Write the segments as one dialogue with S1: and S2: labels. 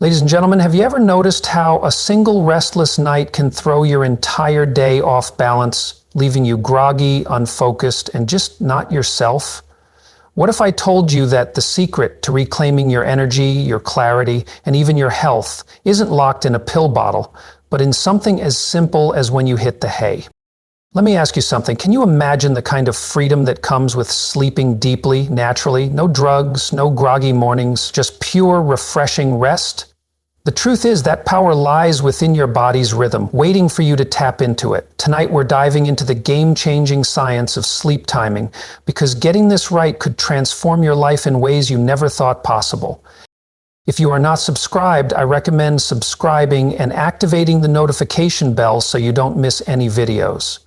S1: Ladies and gentlemen, have you ever noticed how a single restless night can throw your entire day off balance, leaving you groggy, unfocused, and just not yourself? What if I told you that the secret to reclaiming your energy, your clarity, and even your health isn't locked in a pill bottle, but in something as simple as when you hit the hay? Let me ask you something. Can you imagine the kind of freedom that comes with sleeping deeply, naturally? No drugs, no groggy mornings, just pure, refreshing rest? The truth is that power lies within your body's rhythm, waiting for you to tap into it. Tonight we're diving into the game-changing science of sleep timing, because getting this right could transform your life in ways you never thought possible. If you are not subscribed, I recommend subscribing and activating the notification bell so you don't miss any videos.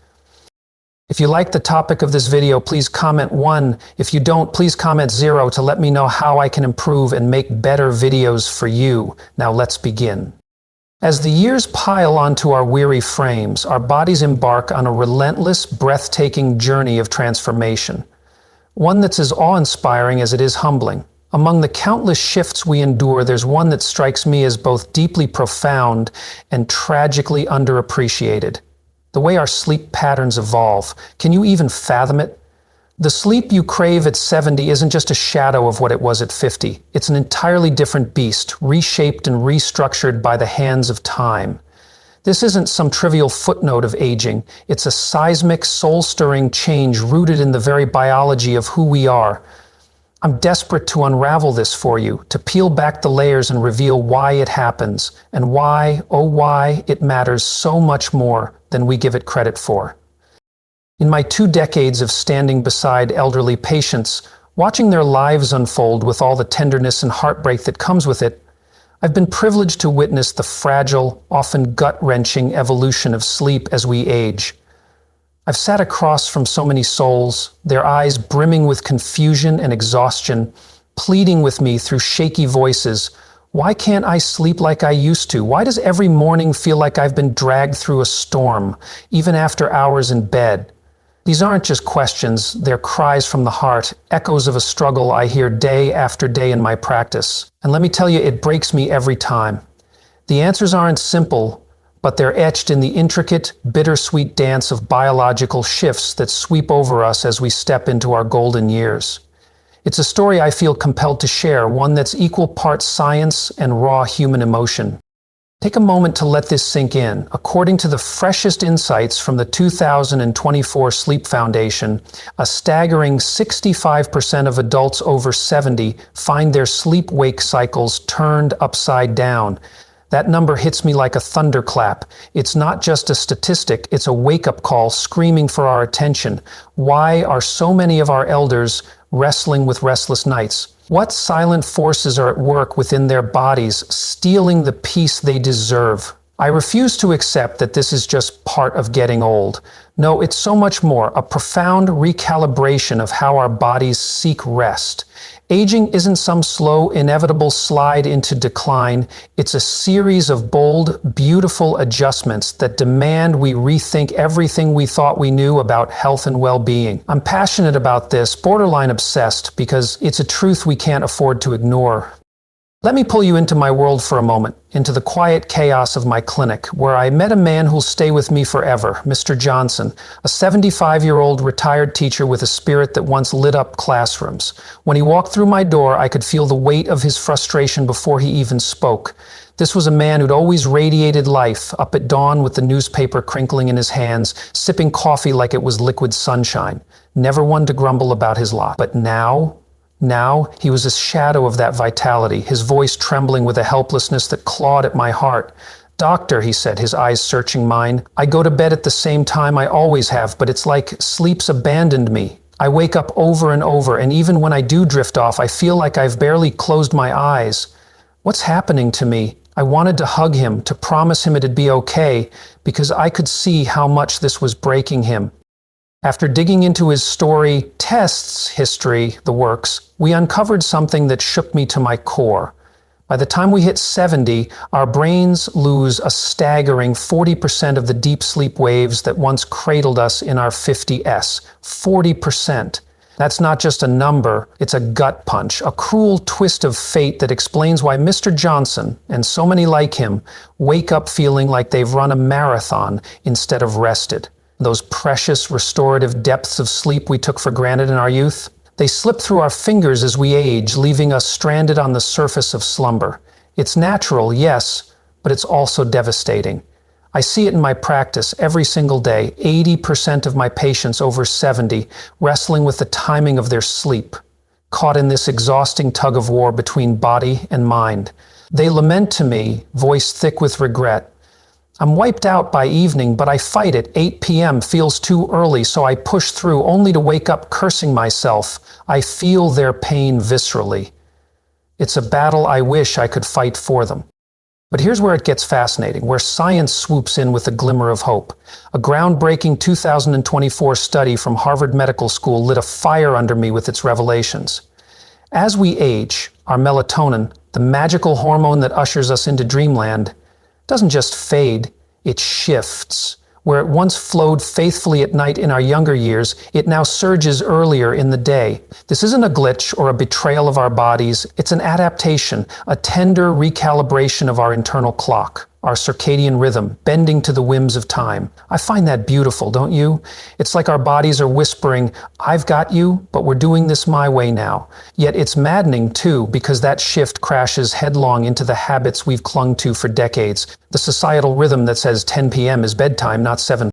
S1: If you like the topic of this video, please comment 1. If you don't, please comment 0 to let me know how I can improve and make better videos for you. Now let's begin. As the years pile onto our weary frames, our bodies embark on a relentless, breathtaking journey of transformation. One that's as awe-inspiring as it is humbling. Among the countless shifts we endure, there's one that strikes me as both deeply profound and tragically underappreciated. The way our sleep patterns evolve. Can you even fathom it? The sleep you crave at 70 isn't just a shadow of what it was at 50. It's an entirely different beast, reshaped and restructured by the hands of time. This isn't some trivial footnote of aging. It's a seismic, soul-stirring change rooted in the very biology of who we are. I'm desperate to unravel this for you, to peel back the layers and reveal why it happens, and why, oh why, it matters so much more than we give it credit for. In my 2 decades of standing beside elderly patients, watching their lives unfold with all the tenderness and heartbreak that comes with it, I've been privileged to witness the fragile, often gut-wrenching evolution of sleep as we age. I've sat across from so many souls, their eyes brimming with confusion and exhaustion, pleading with me through shaky voices. Why can't I sleep like I used to? Why does every morning feel like I've been dragged through a storm, even after hours in bed? These aren't just questions, they're cries from the heart, echoes of a struggle I hear day after day in my practice. And let me tell you, it breaks me every time. The answers aren't simple, but they're etched in the intricate, bittersweet dance of biological shifts that sweep over us as we step into our golden years. It's a story I feel compelled to share, one that's equal parts science and raw human emotion. Take a moment to let this sink in. According to the freshest insights from the 2024 Sleep Foundation, a staggering 65% of adults over 70 find their sleep-wake cycles turned upside down. That number hits me like a thunderclap. It's not just a statistic, it's a wake-up call screaming for our attention. Why are so many of our elders wrestling with restless nights? What silent forces are at work within their bodies, stealing the peace they deserve? I refuse to accept that this is just part of getting old. No, it's so much more, a profound recalibration of how our bodies seek rest. Aging isn't some slow, inevitable slide into decline. It's a series of bold, beautiful adjustments that demand we rethink everything we thought we knew about health and well-being. I'm passionate about this, borderline obsessed, because it's a truth we can't afford to ignore. Let me pull you into my world for a moment, into the quiet chaos of my clinic, where I met a man who'll stay with me forever, Mr. Johnson, a 75-year-old retired teacher with a spirit that once lit up classrooms. When he walked through my door, I could feel the weight of his frustration before he even spoke. This was a man who'd always radiated life, up at dawn with the newspaper crinkling in his hands, sipping coffee like it was liquid sunshine. Never one to grumble about his lot. But now he was a shadow of that vitality, his voice trembling with a helplessness that clawed at my heart. "Doctor," he said, his eyes searching mine, "I go to bed at the same time I always have, but it's like sleep's abandoned me. I wake up over and over, and even when I do drift off, I feel like I've barely closed my eyes. What's happening to me?" I wanted to hug him, to promise him it'd be okay, because I could see how much this was breaking him. After digging into his story, tests, history, the works, we uncovered something that shook me to my core. By the time we hit 70, our brains lose a staggering 40% of the deep sleep waves that once cradled us in our 50s. 40%. That's not just a number, it's a gut punch, a cruel twist of fate that explains why Mr. Johnson, and so many like him, wake up feeling like they've run a marathon instead of rested. Those precious restorative depths of sleep we took for granted in our youth, they slip through our fingers as we age, leaving us stranded on the surface of slumber. It's natural, yes, but it's also devastating. I see it in my practice every single day. 80% of my patients over 70 wrestling with the timing of their sleep, caught in this exhausting tug of war between body and mind. They lament to me, voice thick with regret. I'm wiped out by evening, but I fight it. 8 p.m. feels too early, so I push through only to wake up cursing myself. I feel their pain viscerally. It's a battle I wish I could fight for them. But here's where it gets fascinating, where science swoops in with a glimmer of hope. A groundbreaking 2024 study from Harvard Medical School lit a fire under me with its revelations. As we age, our melatonin, the magical hormone that ushers us into dreamland, doesn't just fade, it shifts. Where it once flowed faithfully at night in our younger years, it now surges earlier in the day. This isn't a glitch or a betrayal of our bodies, it's an adaptation, a tender recalibration of our internal clock, our circadian rhythm, bending to the whims of time. I find that beautiful, don't you? It's like our bodies are whispering, I've got you, but we're doing this my way now. Yet it's maddening too, because that shift crashes headlong into the habits we've clung to for decades. The societal rhythm that says 10 p.m. is bedtime, not 7.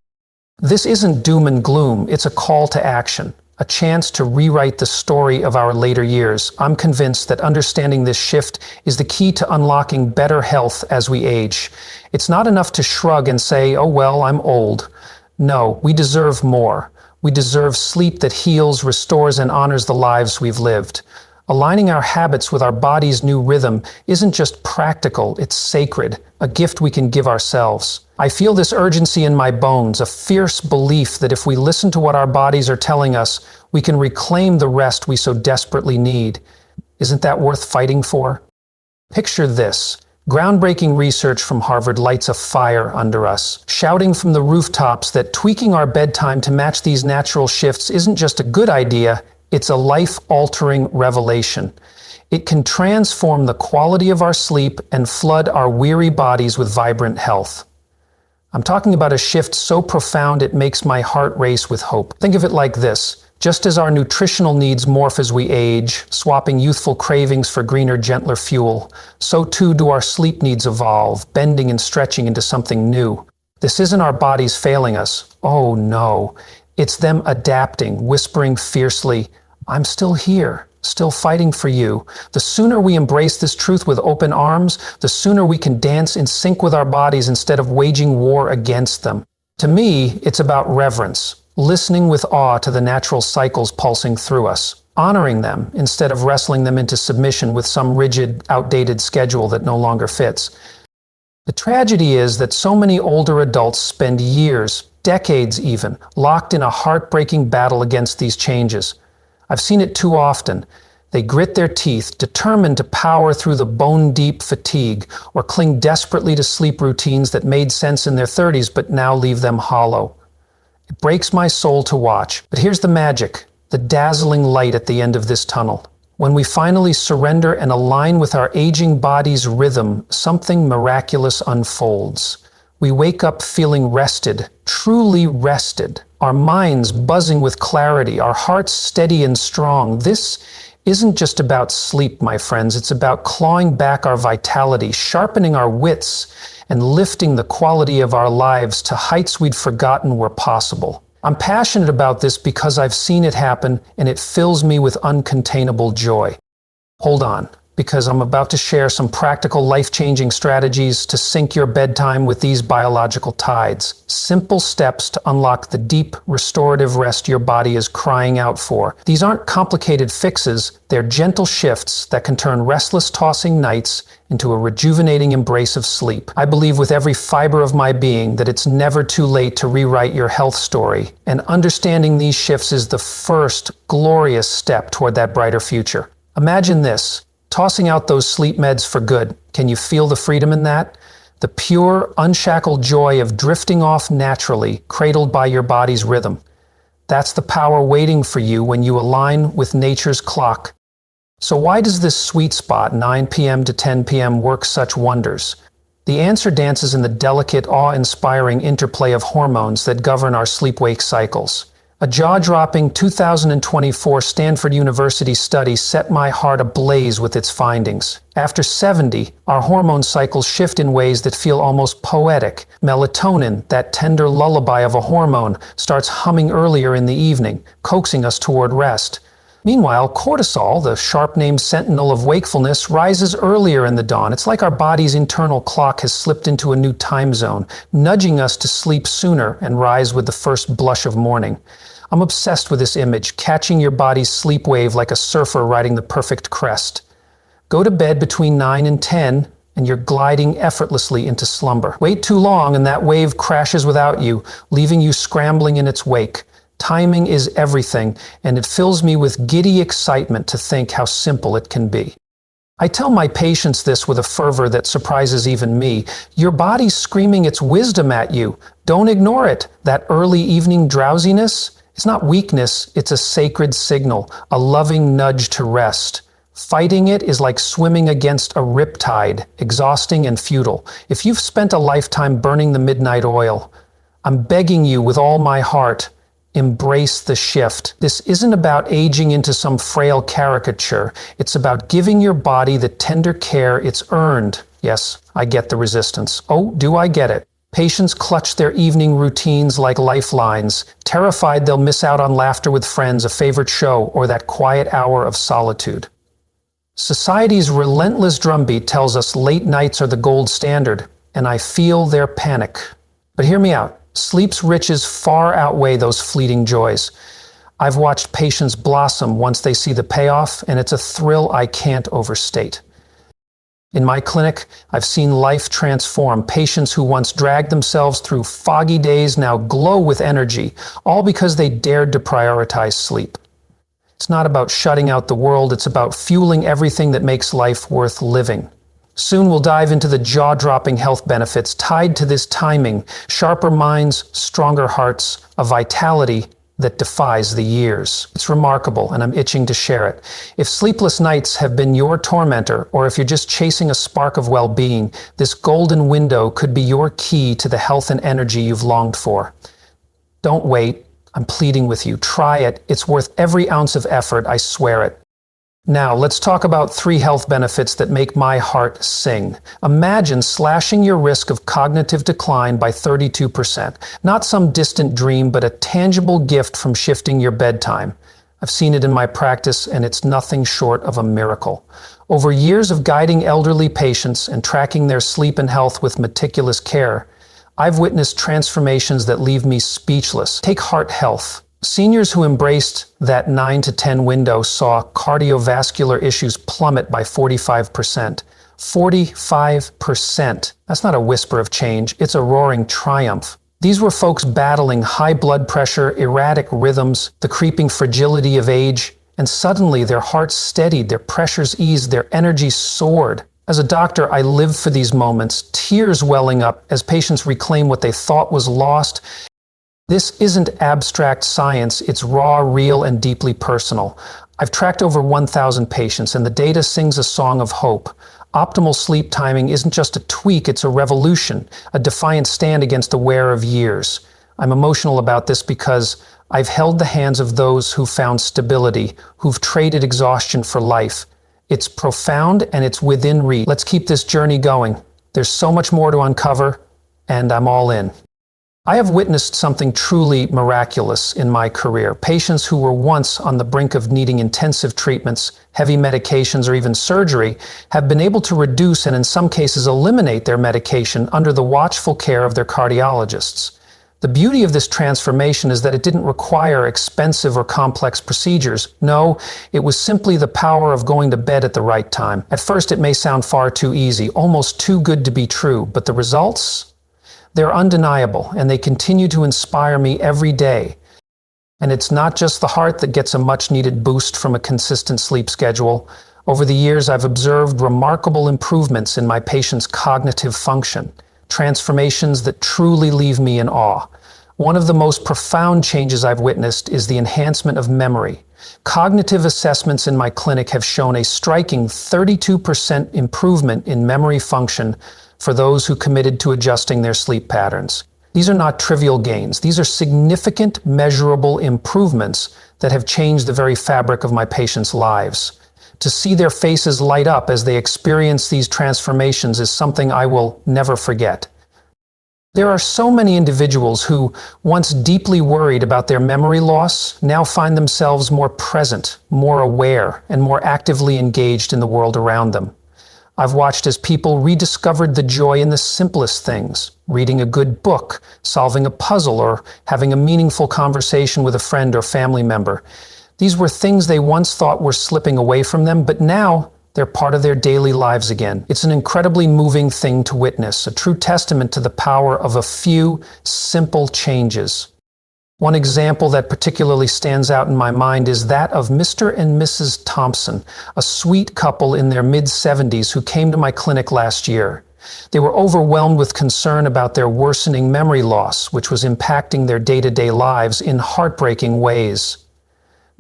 S1: This isn't doom and gloom, it's a call to action. A chance to rewrite the story of our later years. I'm convinced that understanding this shift is the key to unlocking better health as we age. It's not enough to shrug and say, oh well, I'm old. No, we deserve more. We deserve sleep that heals, restores, and honors the lives we've lived. Aligning our habits with our body's new rhythm isn't just practical, it's sacred, a gift we can give ourselves. I feel this urgency in my bones, a fierce belief that if we listen to what our bodies are telling us, we can reclaim the rest we so desperately need. Isn't that worth fighting for? Picture this. Groundbreaking research from Harvard lights a fire under us, shouting from the rooftops that tweaking our bedtime to match these natural shifts isn't just a good idea, it's a life-altering revelation. It can transform the quality of our sleep and flood our weary bodies with vibrant health. I'm talking about a shift so profound it makes my heart race with hope. Think of it like this. Just as our nutritional needs morph as we age, swapping youthful cravings for greener, gentler fuel, so too do our sleep needs evolve, bending and stretching into something new. This isn't our bodies failing us. Oh no. It's them adapting, whispering fiercely, I'm still here, still fighting for you. The sooner we embrace this truth with open arms, the sooner we can dance in sync with our bodies instead of waging war against them. To me, it's about reverence, listening with awe to the natural cycles pulsing through us, honoring them instead of wrestling them into submission with some rigid, outdated schedule that no longer fits. The tragedy is that so many older adults spend years, decades even, locked in a heartbreaking battle against these changes. I've seen it too often. They grit their teeth, determined to power through the bone-deep fatigue, or cling desperately to sleep routines that made sense in their 30s but now leave them hollow. It breaks my soul to watch, but here's the magic, the dazzling light at the end of this tunnel. When we finally surrender and align with our aging body's rhythm, something miraculous unfolds. We wake up feeling rested, truly rested, our minds buzzing with clarity, our hearts steady and strong. This isn't just about sleep, my friends. It's about clawing back our vitality, sharpening our wits, and lifting the quality of our lives to heights we'd forgotten were possible. I'm passionate about this because I've seen it happen, and it fills me with uncontainable joy. Hold on, because I'm about to share some practical life-changing strategies to sync your bedtime with these biological tides. Simple steps to unlock the deep, restorative rest your body is crying out for. These aren't complicated fixes, they're gentle shifts that can turn restless, tossing nights into a rejuvenating embrace of sleep. I believe with every fiber of my being that it's never too late to rewrite your health story, and understanding these shifts is the first glorious step toward that brighter future. Imagine this. Tossing out those sleep meds for good. Can you feel the freedom in that? The pure, unshackled joy of drifting off naturally, cradled by your body's rhythm. That's the power waiting for you when you align with nature's clock. So why does this sweet spot, 9 p.m. to 10 p.m., work such wonders? The answer dances in the delicate, awe-inspiring interplay of hormones that govern our sleep-wake cycles. A jaw-dropping 2024 Stanford University study set my heart ablaze with its findings. After 70, our hormone cycles shift in ways that feel almost poetic. Melatonin, that tender lullaby of a hormone, starts humming earlier in the evening, coaxing us toward rest. Meanwhile, cortisol, the sharp-named sentinel of wakefulness, rises earlier in the dawn. It's like our body's internal clock has slipped into a new time zone, nudging us to sleep sooner and rise with the first blush of morning. I'm obsessed with this image, catching your body's sleep wave like a surfer riding the perfect crest. Go to bed between 9 and 10, and you're gliding effortlessly into slumber. Wait too long, and that wave crashes without you, leaving you scrambling in its wake. Timing is everything, and it fills me with giddy excitement to think how simple it can be. I tell my patients this with a fervor that surprises even me. Your body's screaming its wisdom at you. Don't ignore it. That early evening drowsiness? It's not weakness, it's a sacred signal, a loving nudge to rest. Fighting it is like swimming against a riptide, exhausting and futile. If you've spent a lifetime burning the midnight oil, I'm begging you with all my heart, embrace the shift. This isn't about aging into some frail caricature. It's about giving your body the tender care it's earned. Yes, I get the resistance. Oh, do I get it? Patients clutch their evening routines like lifelines, terrified they'll miss out on laughter with friends, a favorite show, or that quiet hour of solitude. Society's relentless drumbeat tells us late nights are the gold standard, and I feel their panic. But hear me out. Sleep's riches far outweigh those fleeting joys. I've watched patients blossom once they see the payoff, and it's a thrill I can't overstate. In my clinic, I've seen life transform. Patients who once dragged themselves through foggy days now glow with energy, all because they dared to prioritize sleep. It's not about shutting out the world, it's about fueling everything that makes life worth living. Soon we'll dive into the jaw-dropping health benefits tied to this timing, sharper minds, stronger hearts, a vitality that defies the years. It's remarkable, and I'm itching to share it. If sleepless nights have been your tormentor, or if you're just chasing a spark of well-being, this golden window could be your key to the health and energy you've longed for. Don't wait. I'm pleading with you. Try it. It's worth every ounce of effort, I swear it. Now, let's talk about 3 health benefits that make my heart sing. Imagine slashing your risk of cognitive decline by 32%. Not some distant dream, but a tangible gift from shifting your bedtime. I've seen it in my practice, and it's nothing short of a miracle. Over years of guiding elderly patients and tracking their sleep and health with meticulous care, I've witnessed transformations that leave me speechless. Take heart health. Seniors who embraced that 9 to 10 window saw cardiovascular issues plummet by 45%. 45%. That's not a whisper of change, it's a roaring triumph. These were folks battling high blood pressure, erratic rhythms, the creeping fragility of age, and suddenly their hearts steadied, their pressures eased, their energy soared. As a doctor, I live for these moments, tears welling up as patients reclaim what they thought was lost. This isn't abstract science, it's raw, real, and deeply personal. I've tracked over 1,000 patients, and the data sings a song of hope. Optimal sleep timing isn't just a tweak, it's a revolution, a defiant stand against the wear of years. I'm emotional about this because I've held the hands of those who've found stability, who've traded exhaustion for life. It's profound and it's within reach. Let's keep this journey going. There's so much more to uncover, and I'm all in. I have witnessed something truly miraculous in my career. Patients who were once on the brink of needing intensive treatments, heavy medications, or even surgery have been able to reduce and in some cases eliminate their medication under the watchful care of their cardiologists. The beauty of this transformation is that it didn't require expensive or complex procedures. No, it was simply the power of going to bed at the right time. At first it may sound far too easy, almost too good to be true, but the results? They're undeniable, and they continue to inspire me every day. And it's not just the heart that gets a much-needed boost from a consistent sleep schedule. Over the years, I've observed remarkable improvements in my patients' cognitive function, transformations that truly leave me in awe. One of the most profound changes I've witnessed is the enhancement of memory. Cognitive assessments in my clinic have shown a striking 32% improvement in memory function for those who committed to adjusting their sleep patterns. These are not trivial gains. These are significant, measurable improvements that have changed the very fabric of my patients' lives. To see their faces light up as they experience these transformations is something I will never forget. There are so many individuals who, once deeply worried about their memory loss, now find themselves more present, more aware, and more actively engaged in the world around them. I've watched as people rediscovered the joy in the simplest things, reading a good book, solving a puzzle, or having a meaningful conversation with a friend or family member. These were things they once thought were slipping away from them, but now they're part of their daily lives again. It's an incredibly moving thing to witness, a true testament to the power of a few simple changes. One example that particularly stands out in my mind is that of Mr. and Mrs. Thompson, a sweet couple in their mid-70s who came to my clinic last year. They were overwhelmed with concern about their worsening memory loss, which was impacting their day-to-day lives in heartbreaking ways.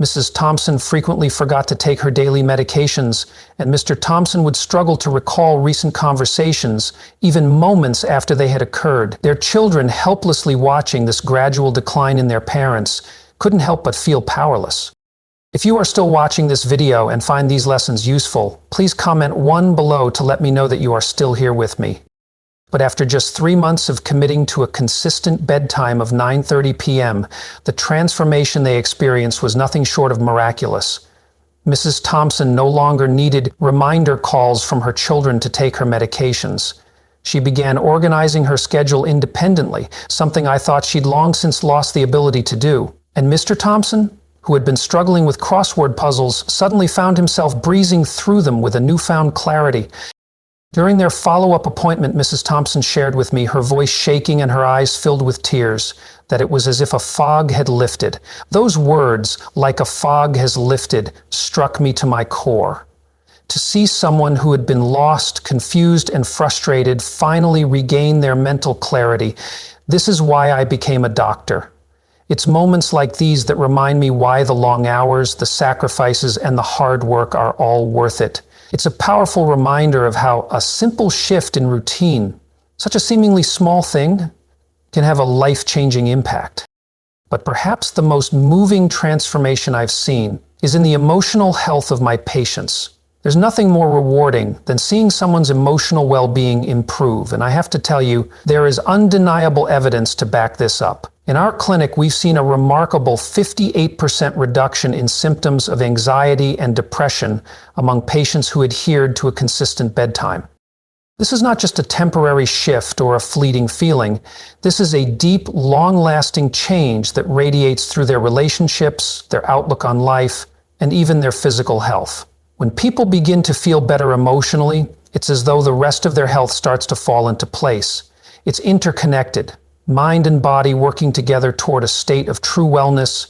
S1: Mrs. Thompson frequently forgot to take her daily medications, and Mr. Thompson would struggle to recall recent conversations, even moments after they had occurred. Their children, helplessly watching this gradual decline in their parents, couldn't help but feel powerless. If you are still watching this video and find these lessons useful, please comment 1 below to let me know that you are still here with me. But after just 3 months of committing to a consistent bedtime of 9:30 p.m., the transformation they experienced was nothing short of miraculous. Mrs. Thompson no longer needed reminder calls from her children to take her medications. She began organizing her schedule independently, something I thought she'd long since lost the ability to do. And Mr. Thompson, who had been struggling with crossword puzzles, suddenly found himself breezing through them with a newfound clarity. During their follow-up appointment, Mrs. Thompson shared with me, her voice shaking and her eyes filled with tears, that it was as if a fog had lifted. Those words, "like a fog has lifted," struck me to my core. To see someone who had been lost, confused, and frustrated finally regain their mental clarity, this is why I became a doctor. It's moments like these that remind me why the long hours, the sacrifices, and the hard work are all worth it. It's a powerful reminder of how a simple shift in routine, such a seemingly small thing, can have a life-changing impact. But perhaps the most moving transformation I've seen is in the emotional health of my patients. There's nothing more rewarding than seeing someone's emotional well-being improve, and I have to tell you, there is undeniable evidence to back this up. In our clinic, we've seen a remarkable 58% reduction in symptoms of anxiety and depression among patients who adhered to a consistent bedtime. This is not just a temporary shift or a fleeting feeling. This is a deep, long-lasting change that radiates through their relationships, their outlook on life, and even their physical health. When people begin to feel better emotionally, it's as though the rest of their health starts to fall into place. It's interconnected, mind and body working together toward a state of true wellness.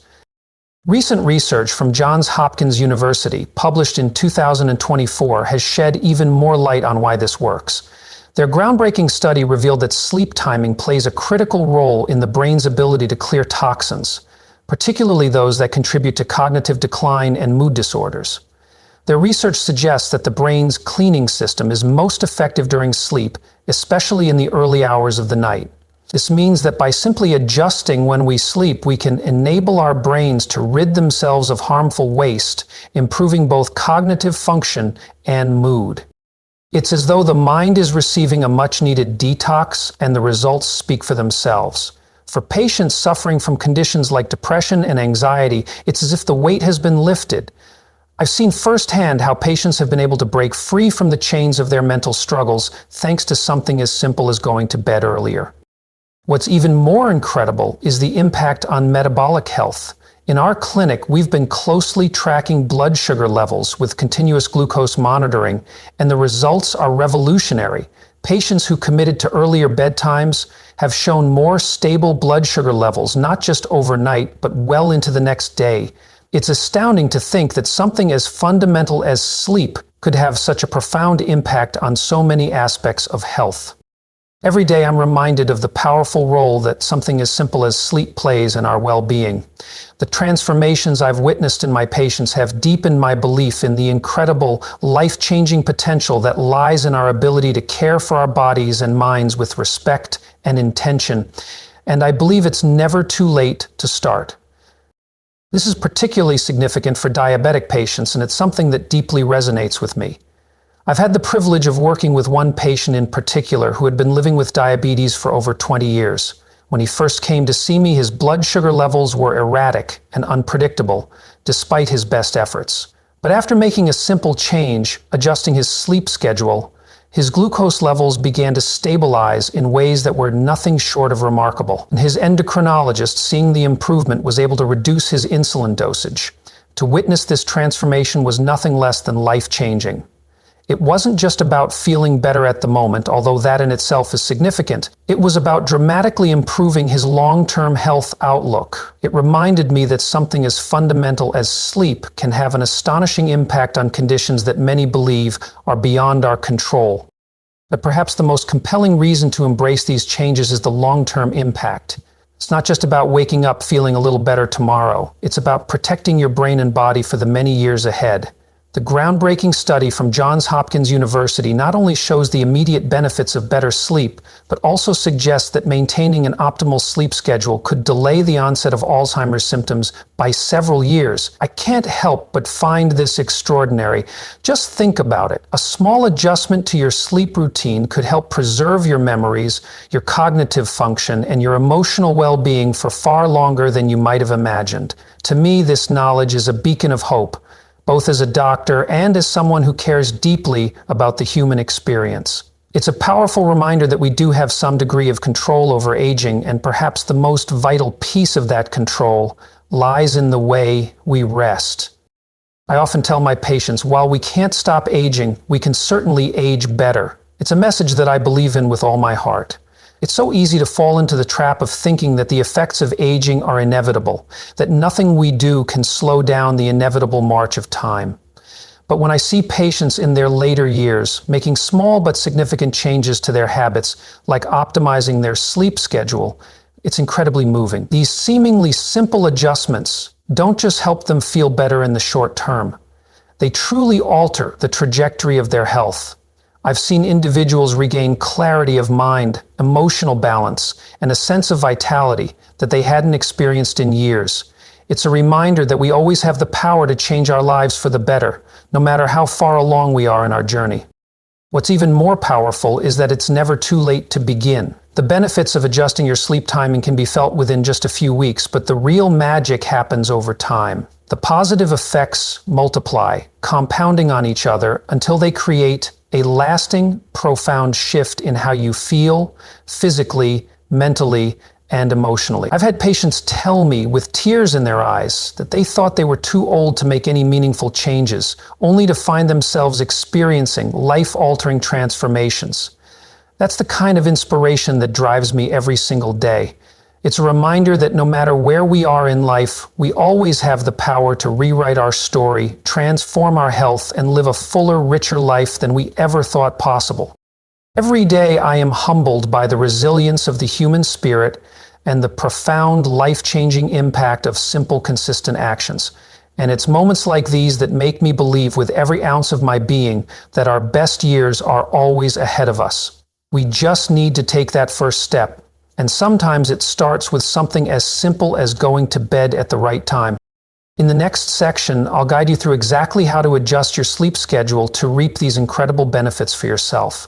S1: Recent research from Johns Hopkins University, published in 2024, has shed even more light on why this works. Their groundbreaking study revealed that sleep timing plays a critical role in the brain's ability to clear toxins, particularly those that contribute to cognitive decline and mood disorders. Their research suggests that the brain's cleaning system is most effective during sleep, especially in the early hours of the night. This means that by simply adjusting when we sleep, we can enable our brains to rid themselves of harmful waste, improving both cognitive function and mood. It's as though the mind is receiving a much-needed detox, and the results speak for themselves. For patients suffering from conditions like depression and anxiety, it's as if the weight has been lifted. I've seen firsthand how patients have been able to break free from the chains of their mental struggles thanks to something as simple as going to bed earlier. What's even more incredible is the impact on metabolic health. In our clinic, we've been closely tracking blood sugar levels with continuous glucose monitoring, and the results are revolutionary. Patients who committed to earlier bedtimes have shown more stable blood sugar levels, not just overnight, but well into the next day. It's astounding to think that something as fundamental as sleep could have such a profound impact on so many aspects of health. Every day I'm reminded of the powerful role that something as simple as sleep plays in our well-being. The transformations I've witnessed in my patients have deepened my belief in the incredible, life-changing potential that lies in our ability to care for our bodies and minds with respect and intention. And I believe it's never too late to start. This is particularly significant for diabetic patients, and it's something that deeply resonates with me. I've had the privilege of working with one patient in particular who had been living with diabetes for over 20 years. When he first came to see me, his blood sugar levels were erratic and unpredictable, despite his best efforts. But after making a simple change, adjusting his sleep schedule, his glucose levels began to stabilize in ways that were nothing short of remarkable. And his endocrinologist, seeing the improvement, was able to reduce his insulin dosage. To witness this transformation was nothing less than life-changing. It wasn't just about feeling better at the moment, although that in itself is significant. It was about dramatically improving his long-term health outlook. It reminded me that something as fundamental as sleep can have an astonishing impact on conditions that many believe are beyond our control. But perhaps the most compelling reason to embrace these changes is the long-term impact. It's not just about waking up feeling a little better tomorrow. It's about protecting your brain and body for the many years ahead. The groundbreaking study from Johns Hopkins University not only shows the immediate benefits of better sleep, but also suggests that maintaining an optimal sleep schedule could delay the onset of Alzheimer's symptoms by several years. I can't help but find this extraordinary. Just think about it. A small adjustment to your sleep routine could help preserve your memories, your cognitive function, and your emotional well-being for far longer than you might have imagined. To me, this knowledge is a beacon of hope, both as a doctor and as someone who cares deeply about the human experience. It's a powerful reminder that we do have some degree of control over aging, and perhaps the most vital piece of that control lies in the way we rest. I often tell my patients, while we can't stop aging, we can certainly age better. It's a message that I believe in with all my heart. It's so easy to fall into the trap of thinking that the effects of aging are inevitable, that nothing we do can slow down the inevitable march of time. But when I see patients in their later years making small but significant changes to their habits, like optimizing their sleep schedule, it's incredibly moving. These seemingly simple adjustments don't just help them feel better in the short term. They truly alter the trajectory of their health. I've seen individuals regain clarity of mind, emotional balance, and a sense of vitality that they hadn't experienced in years. It's a reminder that we always have the power to change our lives for the better, no matter how far along we are in our journey. What's even more powerful is that it's never too late to begin. The benefits of adjusting your sleep timing can be felt within just a few weeks, but the real magic happens over time. The positive effects multiply, compounding on each other until they create a lasting, profound shift in how you feel, physically, mentally, and emotionally. I've had patients tell me with tears in their eyes that they thought they were too old to make any meaningful changes, only to find themselves experiencing life-altering transformations. That's the kind of inspiration that drives me every single day. It's a reminder that no matter where we are in life, we always have the power to rewrite our story, transform our health, and live a fuller, richer life than we ever thought possible. Every day I am humbled by the resilience of the human spirit and the profound, life-changing impact of simple, consistent actions. And it's moments like these that make me believe with every ounce of my being that our best years are always ahead of us. We just need to take that first step. And sometimes it starts with something as simple as going to bed at the right time. In the next section, I'll guide you through exactly how to adjust your sleep schedule to reap these incredible benefits for yourself.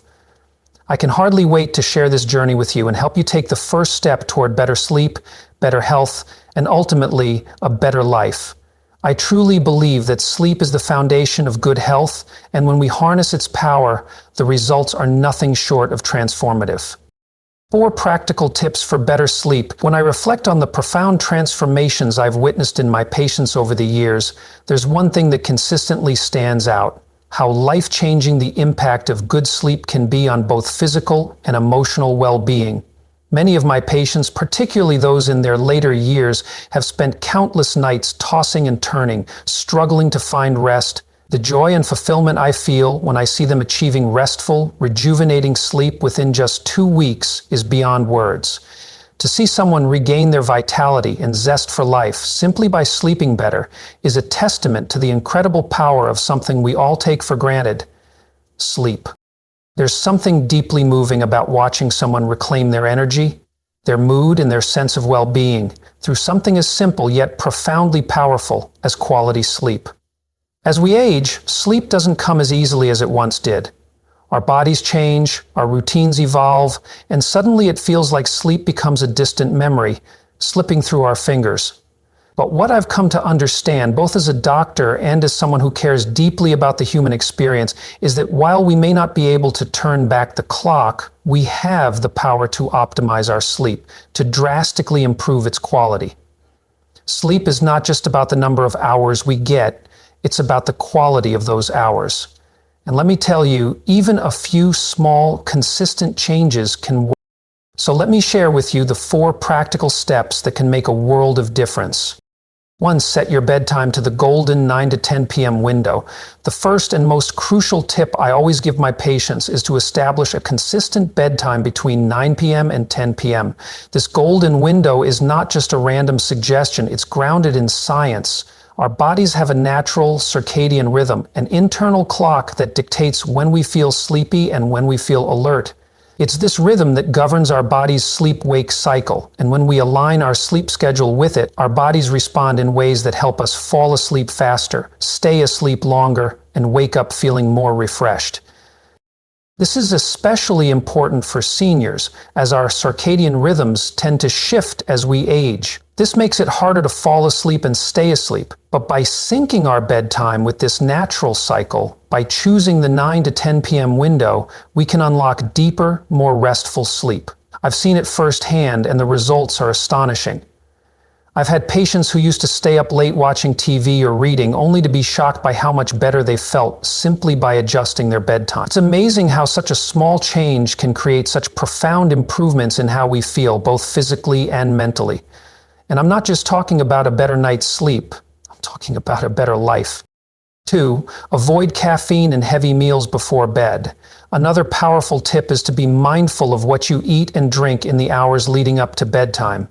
S1: I can hardly wait to share this journey with you and help you take the first step toward better sleep, better health, and ultimately, a better life. I truly believe that sleep is the foundation of good health, and when we harness its power, the results are nothing short of transformative. 4 practical tips for better sleep. When I reflect on the profound transformations I've witnessed in my patients over the years, there's one thing that consistently stands out: how life-changing the impact of good sleep can be on both physical and emotional well-being. Many of my patients, particularly those in their later years, have spent countless nights tossing and turning, struggling to find rest, The joy and fulfillment I feel when I see them achieving restful, rejuvenating sleep within just 2 weeks is beyond words. To see someone regain their vitality and zest for life simply by sleeping better is a testament to the incredible power of something we all take for granted: sleep. There's something deeply moving about watching someone reclaim their energy, their mood, and their sense of well-being through something as simple yet profoundly powerful as quality sleep. As we age, sleep doesn't come as easily as it once did. Our bodies change, our routines evolve, and suddenly it feels like sleep becomes a distant memory, slipping through our fingers. But what I've come to understand, both as a doctor and as someone who cares deeply about the human experience, is that while we may not be able to turn back the clock, we have the power to optimize our sleep, to drastically improve its quality. Sleep is not just about the number of hours we get, it's about the quality of those hours. And let me tell you, even a few small, consistent changes can work. So let me share with you the 4 practical steps that can make a world of difference. 1. Set your bedtime to the golden 9 to 10 p.m. window. The first and most crucial tip I always give my patients is to establish a consistent bedtime between 9 p.m. and 10 p.m. This golden window is not just a random suggestion, it's grounded in science. Our bodies have a natural circadian rhythm, an internal clock that dictates when we feel sleepy and when we feel alert. It's this rhythm that governs our body's sleep-wake cycle, and when we align our sleep schedule with it, our bodies respond in ways that help us fall asleep faster, stay asleep longer, and wake up feeling more refreshed. This is especially important for seniors, as our circadian rhythms tend to shift as we age. This makes it harder to fall asleep and stay asleep, but by syncing our bedtime with this natural cycle, by choosing the 9 to 10 p.m. window, we can unlock deeper, more restful sleep. I've seen it firsthand, and the results are astonishing. I've had patients who used to stay up late watching TV or reading, only to be shocked by how much better they felt simply by adjusting their bedtime. It's amazing how such a small change can create such profound improvements in how we feel, both physically and mentally. And I'm not just talking about a better night's sleep, I'm talking about a better life. 2. Avoid caffeine and heavy meals before bed. Another powerful tip is to be mindful of what you eat and drink in the hours leading up to bedtime.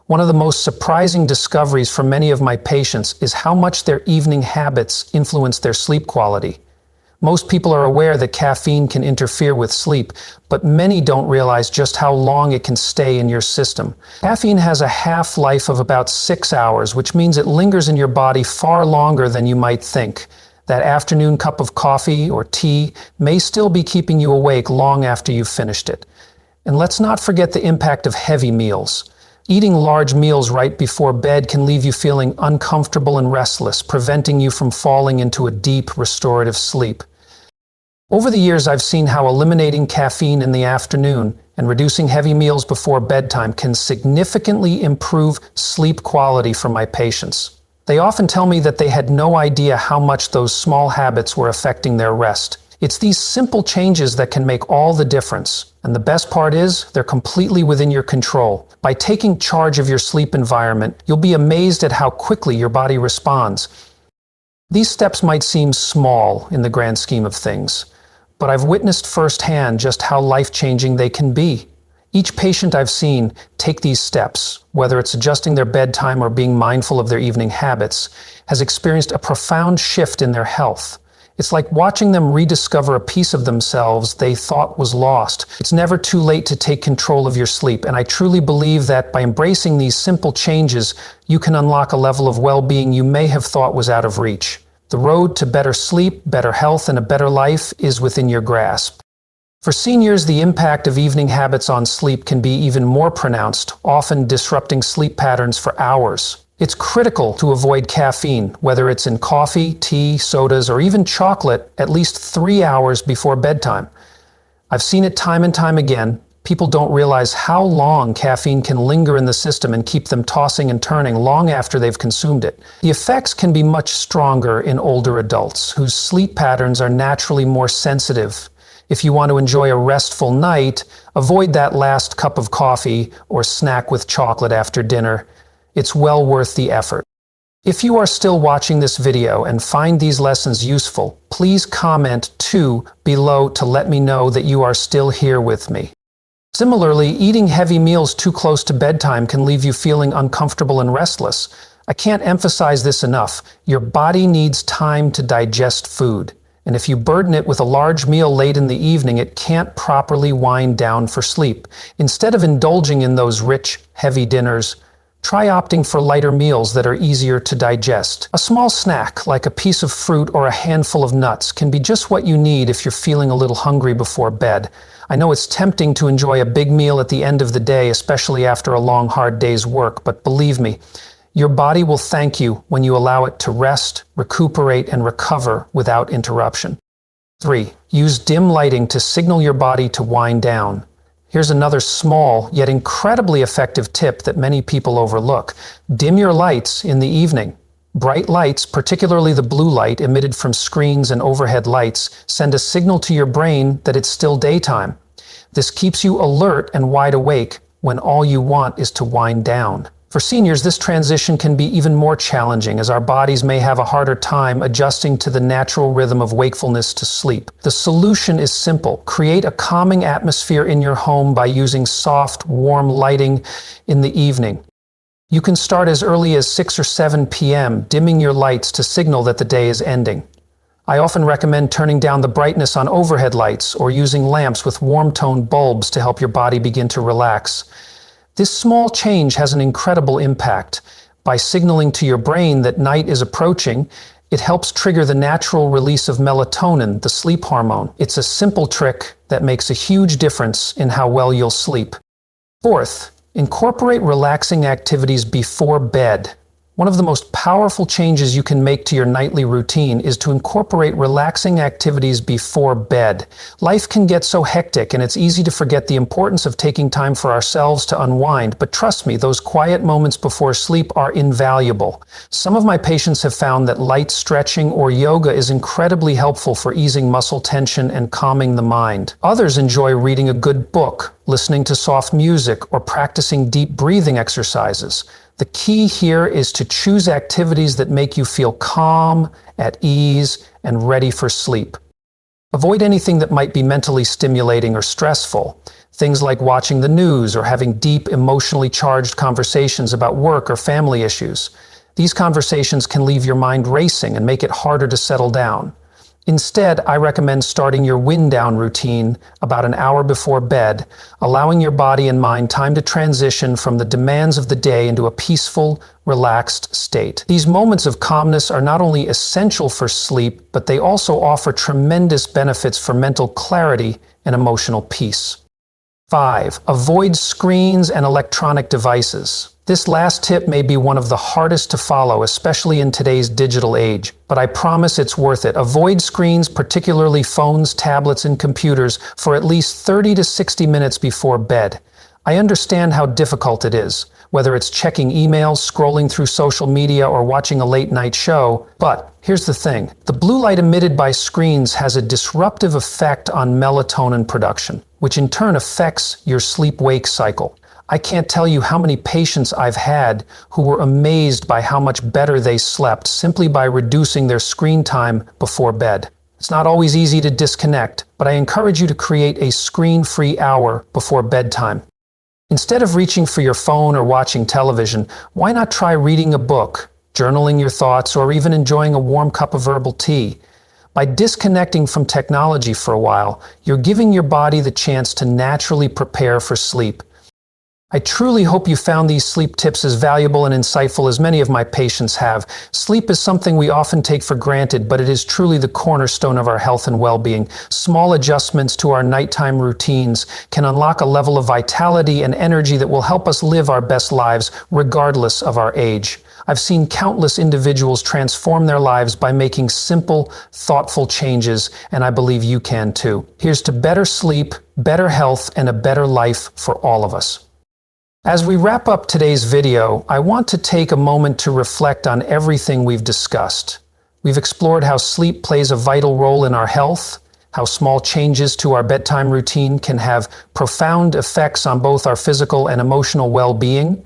S1: One of the most surprising discoveries for many of my patients is how much their evening habits influence their sleep quality. Most people are aware that caffeine can interfere with sleep, but many don't realize just how long it can stay in your system. Caffeine has a half-life of about 6 hours, which means it lingers in your body far longer than you might think. That afternoon cup of coffee or tea may still be keeping you awake long after you've finished it. And let's not forget the impact of heavy meals. Eating large meals right before bed can leave you feeling uncomfortable and restless, preventing you from falling into a deep, restorative sleep. Over the years, I've seen how eliminating caffeine in the afternoon and reducing heavy meals before bedtime can significantly improve sleep quality for my patients. They often tell me that they had no idea how much those small habits were affecting their rest. It's these simple changes that can make all the difference. And the best part is, they're completely within your control. By taking charge of your sleep environment, you'll be amazed at how quickly your body responds. These steps might seem small in the grand scheme of things, but I've witnessed firsthand just how life-changing they can be. Each patient I've seen take these steps, whether it's adjusting their bedtime or being mindful of their evening habits, has experienced a profound shift in their health. It's like watching them rediscover a piece of themselves they thought was lost. It's never too late to take control of your sleep, and I truly believe that by embracing these simple changes, you can unlock a level of well-being you may have thought was out of reach. The road to better sleep, better health, and a better life is within your grasp. For seniors, the impact of evening habits on sleep can be even more pronounced, often disrupting sleep patterns for hours. It's critical to avoid caffeine, whether it's in coffee, tea, sodas, or even chocolate, at least 3 hours before bedtime. I've seen it time and time again. People don't realize how long caffeine can linger in the system and keep them tossing and turning long after they've consumed it. The effects can be much stronger in older adults, whose sleep patterns are naturally more sensitive. If you want to enjoy a restful night, avoid that last cup of coffee or snack with chocolate after dinner. It's well worth the effort. If you are still watching this video and find these lessons useful, please comment 2 below to let me know that you are still here with me. Similarly, eating heavy meals too close to bedtime can leave you feeling uncomfortable and restless. I can't emphasize this enough. Your body needs time to digest food. And if you burden it with a large meal late in the evening, it can't properly wind down for sleep. Instead of indulging in those rich, heavy dinners, try opting for lighter meals that are easier to digest. A small snack, like a piece of fruit or a handful of nuts, can be just what you need if you're feeling a little hungry before bed. I know it's tempting to enjoy a big meal at the end of the day, especially after a long, hard day's work, but believe me, your body will thank you when you allow it to rest, recuperate, and recover without interruption. 3. Use dim lighting to signal your body to wind down. Here's another small, yet incredibly effective tip that many people overlook. Dim your lights in the evening. Bright lights, particularly the blue light emitted from screens and overhead lights, send a signal to your brain that it's still daytime. This keeps you alert and wide awake when all you want is to wind down. For seniors, this transition can be even more challenging, as our bodies may have a harder time adjusting to the natural rhythm of wakefulness to sleep. The solution is simple. Create a calming atmosphere in your home by using soft, warm lighting in the evening. You can start as early as 6 or 7 p.m., dimming your lights to signal that the day is ending. I often recommend turning down the brightness on overhead lights or using lamps with warm-toned bulbs to help your body begin to relax. This small change has an incredible impact. By signaling to your brain that night is approaching, it helps trigger the natural release of melatonin, the sleep hormone. It's a simple trick that makes a huge difference in how well you'll sleep. 4th, incorporate relaxing activities before bed. One of the most powerful changes you can make to your nightly routine is to incorporate relaxing activities before bed. Life can get so hectic, and it's easy to forget the importance of taking time for ourselves to unwind, but trust me, those quiet moments before sleep are invaluable. Some of my patients have found that light stretching or yoga is incredibly helpful for easing muscle tension and calming the mind. Others enjoy reading a good book, listening to soft music, or practicing deep breathing exercises. The key here is to choose activities that make you feel calm, at ease, and ready for sleep. Avoid anything that might be mentally stimulating or stressful. Things like watching the news or having deep, emotionally charged conversations about work or family issues. These conversations can leave your mind racing and make it harder to settle down. Instead, I recommend starting your wind-down routine about an hour before bed, allowing your body and mind time to transition from the demands of the day into a peaceful, relaxed state. These moments of calmness are not only essential for sleep, but they also offer tremendous benefits for mental clarity and emotional peace. 5. Avoid screens and electronic devices. This last tip may be one of the hardest to follow, especially in today's digital age, but I promise it's worth it. Avoid screens, particularly phones, tablets, and computers, for at least 30 to 60 minutes before bed. I understand how difficult it is, whether it's checking emails, scrolling through social media, or watching a late-night show. But here's the thing. The blue light emitted by screens has a disruptive effect on melatonin production, which in turn affects your sleep-wake cycle. I can't tell you how many patients I've had who were amazed by how much better they slept simply by reducing their screen time before bed. It's not always easy to disconnect, but I encourage you to create a screen-free hour before bedtime. Instead of reaching for your phone or watching television, why not try reading a book, journaling your thoughts, or even enjoying a warm cup of herbal tea? By disconnecting from technology for a while, you're giving your body the chance to naturally prepare for sleep. I truly hope you found these sleep tips as valuable and insightful as many of my patients have. Sleep is something we often take for granted, but it is truly the cornerstone of our health and well-being. Small adjustments to our nighttime routines can unlock a level of vitality and energy that will help us live our best lives, regardless of our age. I've seen countless individuals transform their lives by making simple, thoughtful changes, and I believe you can too. Here's to better sleep, better health, and a better life for all of us. As we wrap up today's video, I want to take a moment to reflect on everything we've discussed. We've explored how sleep plays a vital role in our health, how small changes to our bedtime routine can have profound effects on both our physical and emotional well-being,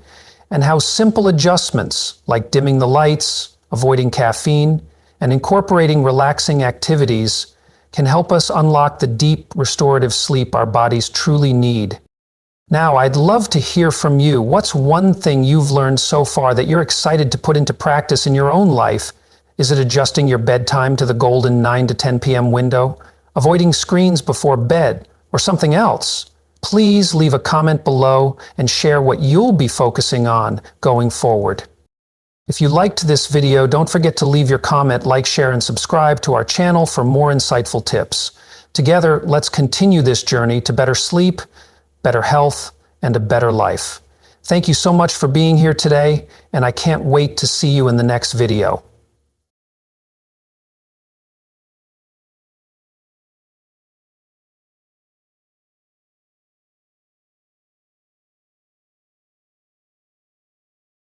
S1: and how simple adjustments like dimming the lights, avoiding caffeine, and incorporating relaxing activities can help us unlock the deep, restorative sleep our bodies truly need. Now, I'd love to hear from you. What's one thing you've learned so far that you're excited to put into practice in your own life? Is it adjusting your bedtime to the golden 9 to 10 p.m. window, avoiding screens before bed, or something else? Please leave a comment below and share what you'll be focusing on going forward. If you liked this video, don't forget to leave your comment, like, share, and subscribe to our channel for more insightful tips. Together, let's continue this journey to better sleep, better health, and a better life. Thank you so much for being here today, and I can't wait to see you in the next video.